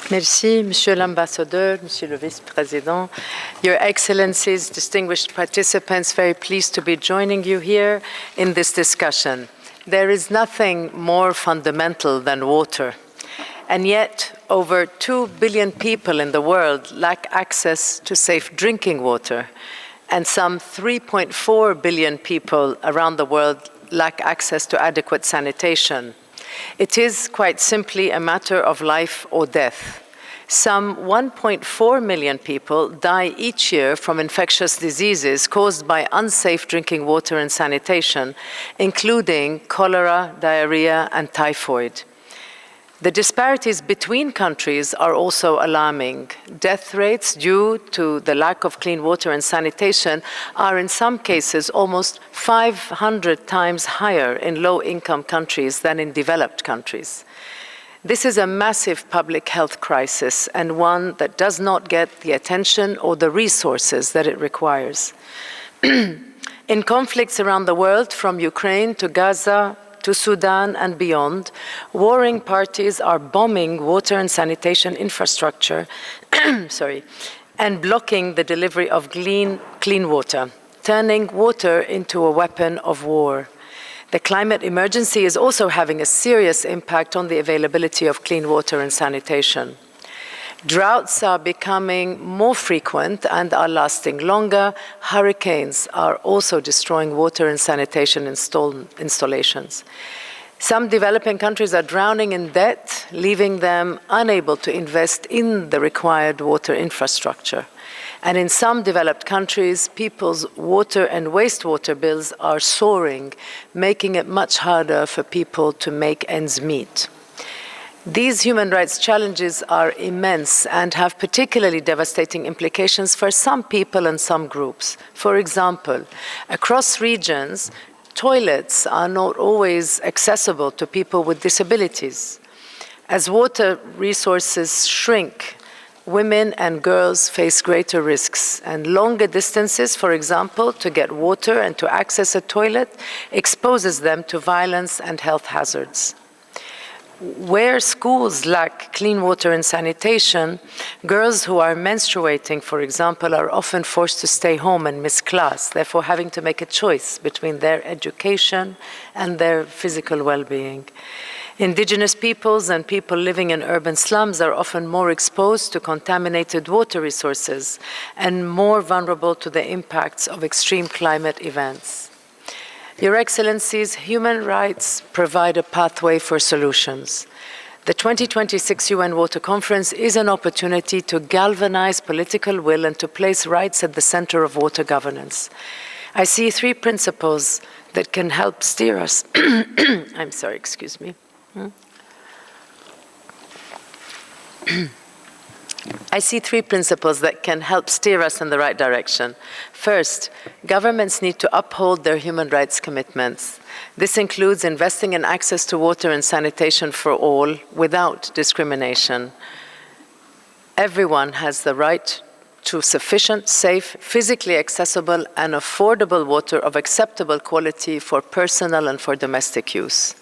Merci, Monsieur l'Ambassadeur, Monsieur le Vice-Président, Your Excellencies, distinguished participants, very pleased to be joining you here in this discussion. There is nothing more fundamental than water, and yet over 2 billion people in the world lack access to safe drinking water, and some 3.4 billion people around the world lack access to adequate sanitation. It is quite simply a matter of life or death. Some 1.4 million people die each year from infectious diseases caused by unsafe drinking water and sanitation, including cholera, diarrhea, and typhoid. The disparities between countries are also alarming. Death rates due to the lack of clean water and sanitation are in some cases almost 500 times higher in low-income countries than in developed countries. This is a massive public health crisis and one that does not get the attention or the resources that it requires. In conflicts around the world, from Ukraine to Gaza, to Sudan and beyond, warring parties are bombing water and sanitation infrastructure and blocking the delivery of clean water, turning water into a weapon of war. The climate emergency is also having a serious impact on the availability of clean water and sanitation. Droughts are becoming more frequent and are lasting longer. Hurricanes are also destroying water and sanitation installations. Some developing countries are drowning in debt, leaving them unable to invest in the required water infrastructure. And in some developed countries, people's water and wastewater bills are soaring, making it much harder for people to make ends meet. These human rights challenges are immense and have particularly devastating implications for some people and some groups. For example, across regions, toilets are not always accessible to people with disabilities. As water resources shrink, women and girls face greater risks, and longer distances, for example, to get water and to access a toilet exposes them to violence and health hazards. Where schools lack clean water and sanitation, girls who are menstruating, for example, are often forced to stay home and miss class, therefore having to make a choice between their education and their physical well-being. Indigenous peoples and people living in urban slums are often more exposed to contaminated water resources and more vulnerable to the impacts of extreme climate events. Your Excellencies, human rights provide a pathway for solutions. The 2026 UN Water Conference is an opportunity to galvanize political will and to place rights at the center of water governance. I see three principles that can help steer us. I'm sorry, excuse me. I see three principles that can help steer us in the right direction. First, governments need to uphold their human rights commitments. This includes investing in access to water and sanitation for all without discrimination. Everyone has the right to sufficient, safe, physically accessible, and affordable water of acceptable quality for personal and for domestic use.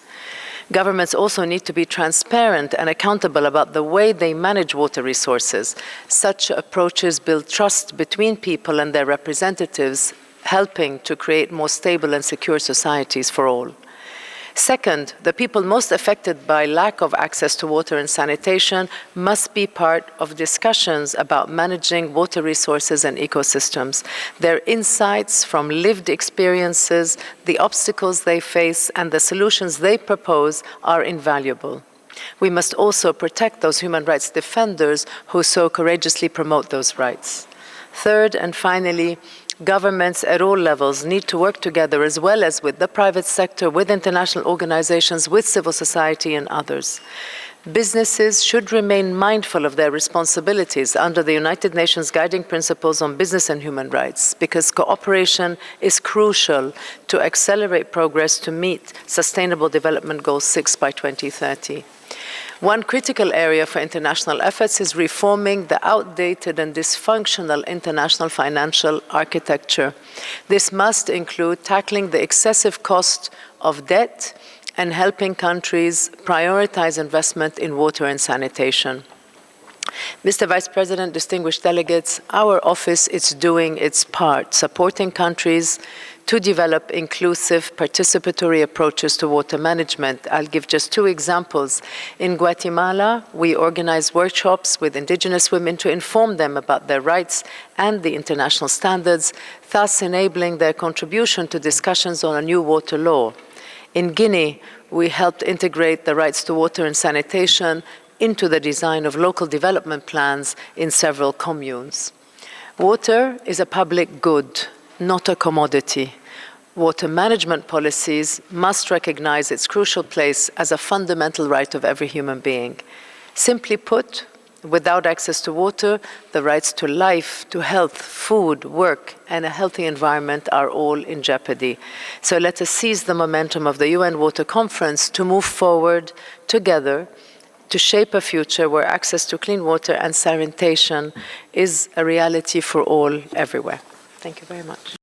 Governments also need to be transparent and accountable about the way they manage water resources. Such approaches build trust between people and their representatives, helping to create more stable and secure societies for all. Second, the people most affected by lack of access to water and sanitation must be part of discussions about managing water resources and ecosystems. Their insights from lived experiences, the obstacles they face, and the solutions they propose are invaluable. We must also protect those human rights defenders who so courageously promote those rights. Third, and finally, governments at all levels need to work together as well as with the private sector, with international organizations, with civil society and others. Businesses should remain mindful of their responsibilities under the United Nations Guiding Principles on Business and Human Rights, because cooperation is crucial to accelerate progress to meet Sustainable Development Goal 6 by 2030. One critical area for international efforts is reforming the outdated and dysfunctional international financial architecture. This must include tackling the excessive cost of debt and helping countries prioritize investment in water and sanitation. Mr. Vice President, distinguished delegates, our office is doing its part, supporting countries to develop inclusive, participatory approaches to water management. I'll give just 2 examples. In Guatemala, we organize workshops with indigenous women to inform them about their rights and the international standards, thus enabling their contribution to discussions on a new water law. In Guinea, we helped integrate the rights to water and sanitation into the design of local development plans in several communes. Water is a public good, not a commodity. Water management policies must recognize its crucial place as a fundamental right of every human being. Simply put, without access to water, the rights to life, to health, food, work, and a healthy environment are all in jeopardy. So let us seize the momentum of the UN Water Conference to move forward together to shape a future where access to clean water and sanitation is a reality for all everywhere. Thank you very much.